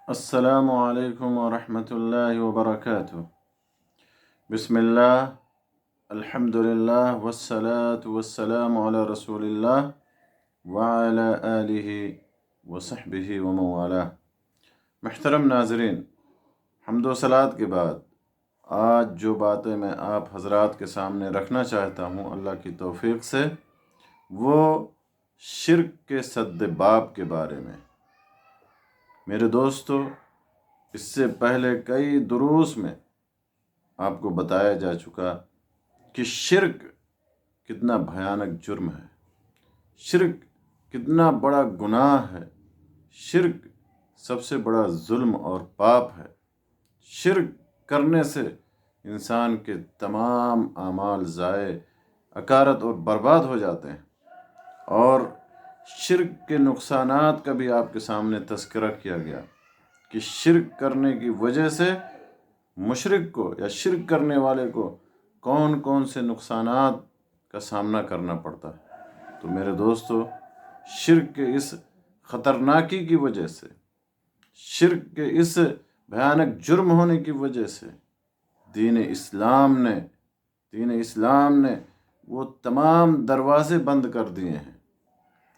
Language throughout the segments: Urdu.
السلام علیکم ورحمۃ اللہ وبرکاتہ۔ بسم اللہ، الحمد للہ والصلاة والسلام علی رسول اللہ وعلی آلہ وصحبہ ومن والاه۔ محترم ناظرین، حمد و صلوات کے بعد آج جو باتیں میں آپ حضرات کے سامنے رکھنا چاہتا ہوں اللہ کی توفیق سے، وہ شرک کے سد باب کے بارے میں۔ میرے دوستو، اس سے پہلے کئی دروس میں آپ کو بتایا جا چکا کہ شرک کتنا بھیانک جرم ہے، شرک کتنا بڑا گناہ ہے، شرک سب سے بڑا ظلم اور پاپ ہے۔ شرک کرنے سے انسان کے تمام اعمال ضائع، اکارت اور برباد ہو جاتے ہیں، اور شرک کے نقصانات کا بھی آپ کے سامنے تذکرہ کیا گیا کہ شرک کرنے کی وجہ سے مشرک کو یا شرک کرنے والے کو کون کون سے نقصانات کا سامنا کرنا پڑتا ہے۔ تو میرے دوستو، شرک کے اس خطرناکی کی وجہ سے، شرک کے اس بھیانک جرم ہونے کی وجہ سے دین اسلام نے وہ تمام دروازے بند کر دیے ہیں،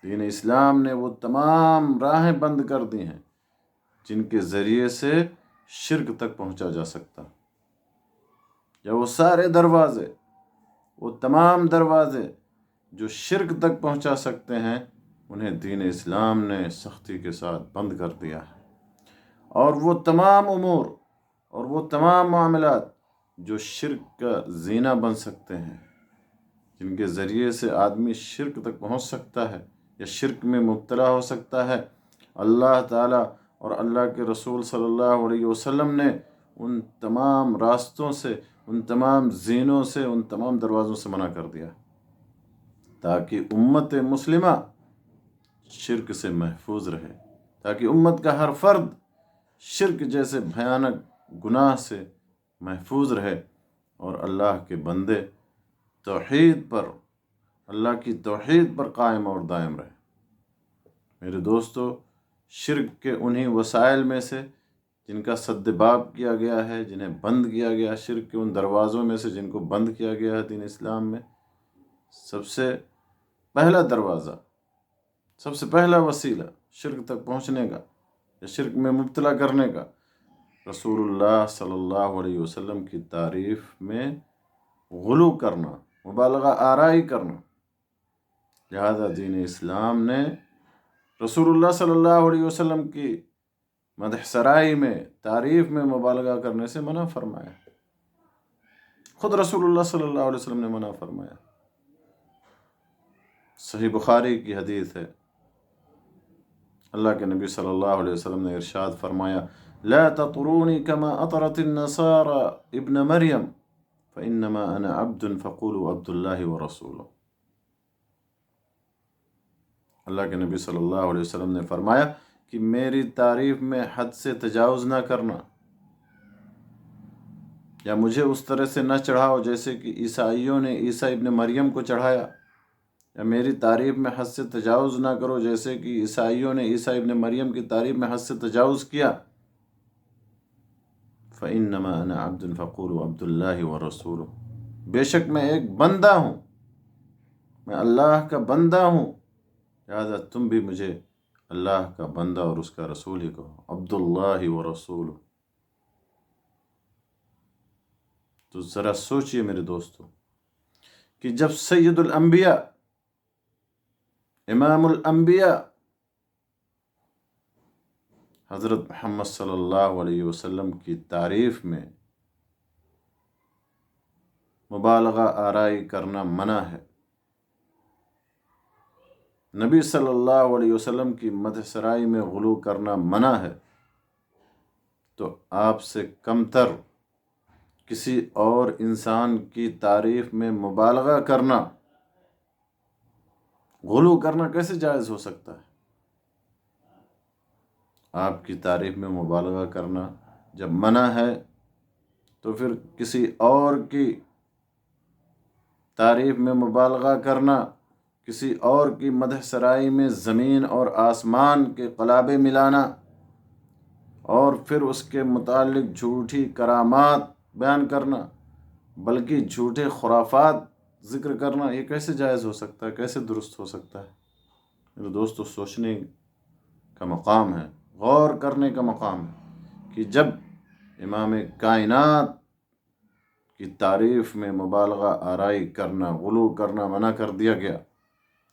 دین اسلام نے وہ تمام راہیں بند کر دی ہیں جن کے ذریعے سے شرک تک پہنچا جا سکتا، یا وہ سارے دروازے، وہ تمام دروازے جو شرک تک پہنچا سکتے ہیں، انہیں دین اسلام نے سختی کے ساتھ بند کر دیا ہے۔ اور وہ تمام امور اور وہ تمام معاملات جو شرک کا زینہ بن سکتے ہیں، جن کے ذریعے سے آدمی شرک تک پہنچ سکتا ہے یا شرک میں مبتلا ہو سکتا ہے، اللہ تعالیٰ اور اللہ کے رسول صلی اللہ علیہ وسلم نے ان تمام راستوں سے، ان تمام زینوں سے، ان تمام دروازوں سے منع کر دیا، تاکہ امت مسلمہ شرک سے محفوظ رہے، تاکہ امت کا ہر فرد شرک جیسے بھیانک گناہ سے محفوظ رہے، اور اللہ کے بندے توحید پر، اللہ کی توحید پر قائم اور دائم رہے۔ میرے دوستو، شرک کے انہی وسائل میں سے جن کا سد باب کیا گیا ہے، جنہیں بند کیا گیا، شرک کے ان دروازوں میں سے جن کو بند کیا گیا ہے دین اسلام میں، سب سے پہلا دروازہ، سب سے پہلا وسیلہ شرک تک پہنچنے کا یا شرک میں مبتلا کرنے کا، رسول اللہ صلی اللہ علیہ وسلم کی تعریف میں غلو کرنا، مبالغہ آرائی کرنا۔ لہذا دین اسلام نے رسول اللہ صلی اللہ علیہ وسلم کی مدح سرائی میں، تعریف میں مبالغہ کرنے سے منع فرمایا، خود رسول اللہ صلی اللہ علیہ وسلم نے منع فرمایا۔ صحیح بخاری کی حدیث ہے، اللہ کے نبی صلی اللہ علیہ وسلم نے ارشاد فرمایا، لا تطرونی کما اطرت النصارى ابن مریم فانما انا عبد فقولوا عبد اللہ ورسولہ۔ اللہ کے نبی صلی اللہ علیہ وسلم نے فرمایا کہ میری تعریف میں حد سے تجاوز نہ کرنا، یا مجھے اس طرح سے نہ چڑھاؤ جیسے کہ عیسائیوں نے عیسیٰ ابن مریم کو چڑھایا، یا میری تعریف میں حد سے تجاوز نہ کرو جیسے کہ عیسائیوں نے عیسیٰ ابن مریم کی تعریف میں حد سے تجاوز کیا۔ فَإِنَّمَا أَنَا عَبْدٌ فَقُولُوا عَبْدُ اللَّهِ وَرَسُولُهُ، بے شک میں ایک بندہ ہوں، میں اللہ کا بندہ ہوں، لہذا تم بھی مجھے اللہ کا بندہ اور اس کا رسول ہی کہو، عبد اللہ ورسولہ۔ تو ذرا سوچئے میرے دوستو کہ جب سید الانبیاء، امام الانبیاء حضرت محمد صلی اللہ علیہ وسلم کی تعریف میں مبالغہ آرائی کرنا منع ہے، نبی صلی اللہ علیہ وسلم کی مدح سرائی میں غلو کرنا منع ہے، تو آپ سے کمتر کسی اور انسان کی تعریف میں مبالغہ کرنا، غلو کرنا کیسے جائز ہو سکتا ہے؟ آپ کی تعریف میں مبالغہ کرنا جب منع ہے، تو پھر کسی اور کی تعریف میں مبالغہ کرنا، کسی اور کی مدح سرائی میں زمین اور آسمان کے قلابے ملانا اور پھر اس کے متعلق جھوٹی کرامات بیان کرنا، بلکہ جھوٹے خرافات ذکر کرنا، یہ کیسے جائز ہو سکتا ہے، کیسے درست ہو سکتا ہے؟ میرے دوستو، سوچنے کا مقام ہے، غور کرنے کا مقام ہے کہ جب امام کائنات کی تعریف میں مبالغہ آرائی کرنا، غلو کرنا منع کر دیا گیا،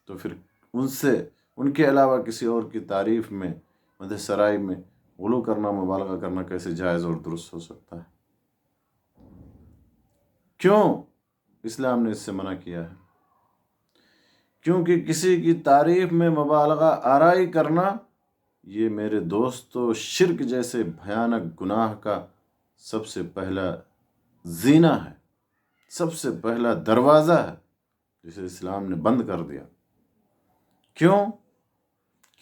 تو پھر ان کے علاوہ کسی اور کی تعریف میں، مدح سرائی میں غلو کرنا، مبالغہ کرنا کیسے جائز اور درست ہو سکتا ہے؟ کیوں اسلام نے اس سے منع کیا ہے؟ کیونکہ کسی کی تعریف میں مبالغہ آرائی کرنا، یہ میرے دوستو شرک جیسے بھیانک گناہ کا سب سے پہلا زینہ ہے، سب سے پہلا دروازہ ہے جسے اسلام نے بند کر دیا۔ کیوں؟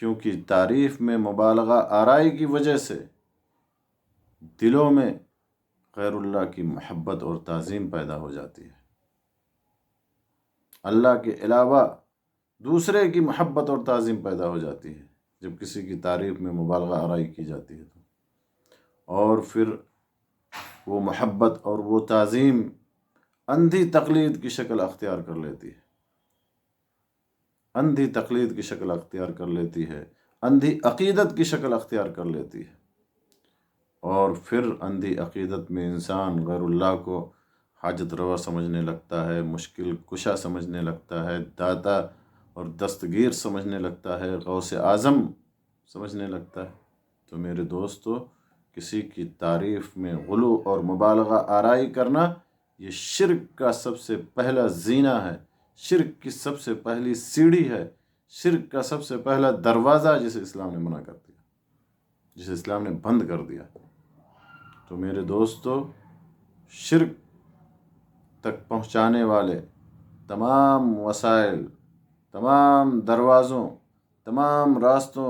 کیونکہ تعریف میں مبالغہ آرائی کی وجہ سے دلوں میں غیر اللہ کی محبت اور تعظیم پیدا ہو جاتی ہے، اللہ کے علاوہ دوسرے کی محبت اور تعظیم پیدا ہو جاتی ہے جب کسی کی تعریف میں مبالغہ آرائی کی جاتی ہے اور پھر وہ محبت اور وہ تعظیم اندھی تقلید کی شکل اختیار کر لیتی ہے، اندھی تقلید کی شکل اختیار کر لیتی ہے، اندھی عقیدت کی شکل اختیار کر لیتی ہے، اور پھر اندھی عقیدت میں انسان غیر اللہ کو حاجت روا سمجھنے لگتا ہے، مشکل کشا سمجھنے لگتا ہے، داتا اور دستگیر سمجھنے لگتا ہے، غوث اعظم سمجھنے لگتا ہے۔ تو میرے دوستو، کسی کی تعریف میں غلو اور مبالغہ آرائی کرنا یہ شرک کا سب سے پہلا زینہ ہے، شرک کی سب سے پہلی سیڑھی ہے، شرک کا سب سے پہلا دروازہ جسے اسلام نے منع کر دیا، جسے اسلام نے بند کر دیا۔ تو میرے دوستو، شرک تک پہنچانے والے تمام وسائل، تمام دروازوں، تمام راستوں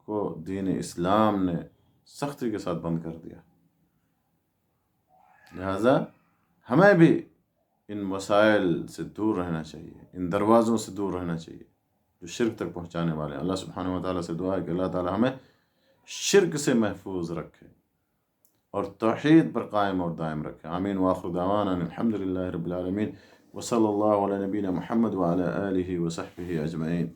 کو دین اسلام نے سختی کے ساتھ بند کر دیا۔ لہذا ہمیں بھی ان وسائل سے دور رہنا چاہیے، ان دروازوں سے دور رہنا چاہیے جو شرک تک پہنچانے والے ہیں۔ اللہ سبحانہ و تعالیٰ سے دعا ہے کہ اللہ تعالیٰ ہمیں شرک سے محفوظ رکھے اور توحید پر قائم اور دائم رکھے۔ آمین وآخر دعوانا الحمدللہ رب العالمین، وصلی اللہ علی نبینا محمد وعلی آلہ وصحبہ اجمعین۔